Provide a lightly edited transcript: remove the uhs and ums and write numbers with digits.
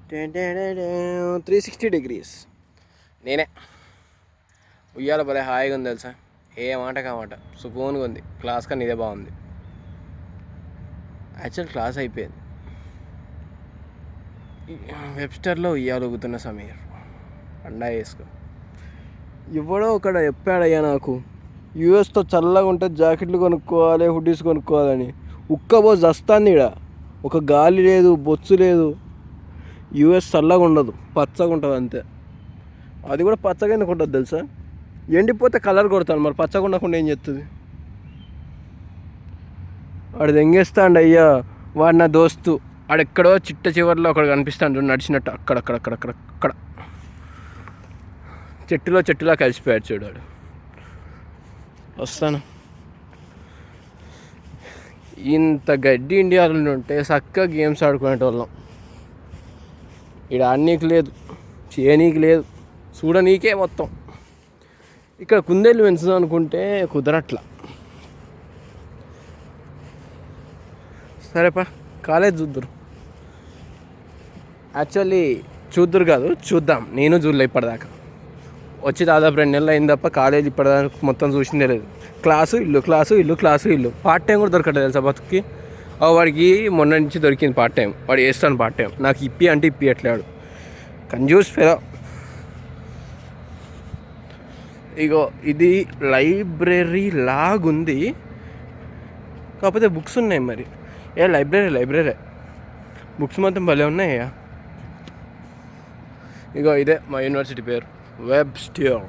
360 degrees నేనే ఉయ్యాల భలే హాయిగా ఉంది తెలుసా. ఏ మాట కామాట సుకూన్గా ఉంది. క్లాస్ కానీ ఇదే బాగుంది. యాక్చువల్ క్లాస్ అయిపోయింది. వెబ్స్టర్లో ఉయ్యాలు ఊగుతున్న సమీర్ అండా వేసుకో. ఎవడో ఒకడ చెప్పాడయ్యా నాకు, యూఎస్తో చల్లగా ఉంటే జాకెట్లు కొనుక్కోవాలి, హుడ్డీస్ కొనుక్కోవాలని. ఉక్కబోసి వస్తుంది ఇక్కడ. ఒక గాలి లేదు, బొచ్చు లేదు. యూఎస్ చల్లగా ఉండదు, పచ్చగా ఉంటుంది అంతే. అది కూడా పచ్చగా ఎందుకు ఉంటుంది తెలుసా, ఎండిపోతే కలర్ కొడతాను. మరి పచ్చగా ఉండకుండా ఏం చేస్తుంది? వాడు దెంగేస్తాడు అయ్యా. వాడు నా దోస్తు. ఆడెక్కడో చిట్ట చివరిలో ఒకడు కనిపిస్తాడు నడిచినట్టు. అక్కడ చెట్టులో కలిసిపోయాడు చూడాడు. వస్తాను. ఇంత గడ్డి ఇండియాలో ఉంటే చక్కగా గేమ్స్ ఆడుకునేటోళ్ళం. ఇక్కడ ఆడనీకి లేదు, చేయనీకి లేదు, చూడనీకే మొత్తం. ఇక్కడ కుందేళ్ళు పెంచుదాం అనుకుంటే కుదరట్లా. సరేపా, కాలేజ్ చూద్దురు. యాక్చువల్లీ చూద్దురు కాదు, చూద్దాం. నేను చూడలే ఇప్పటిదాకా. వచ్చి దాదాపు 2 నెలలు అయింది తప్ప కాలేజ్ ఇప్పటిదాకా మొత్తం చూసిందే లేదు. క్లాసు ఇల్లు. పార్ట్ టైం కూడా దొరకట్లేదు తెలుసా బతుక్కి. వాడికి మొన్న నుంచి దొరికింది పార్ట్ టైం. వాడు చేస్తాను పార్ట్ టైం. నాకు ఇప్పి అంటే ఇప్పియట్లేడు. కంజూస్ ఫెలో. ఇగో ఇది లైబ్రరీ లాగుంది, కాకపోతే బుక్స్ ఉన్నాయి. మరి లైబ్రరీ బుక్స్ మొత్తం భలే ఉన్నాయ్యా. ఇగో ఇదే మా యూనివర్సిటీ పేరు, వెబ్స్టర్.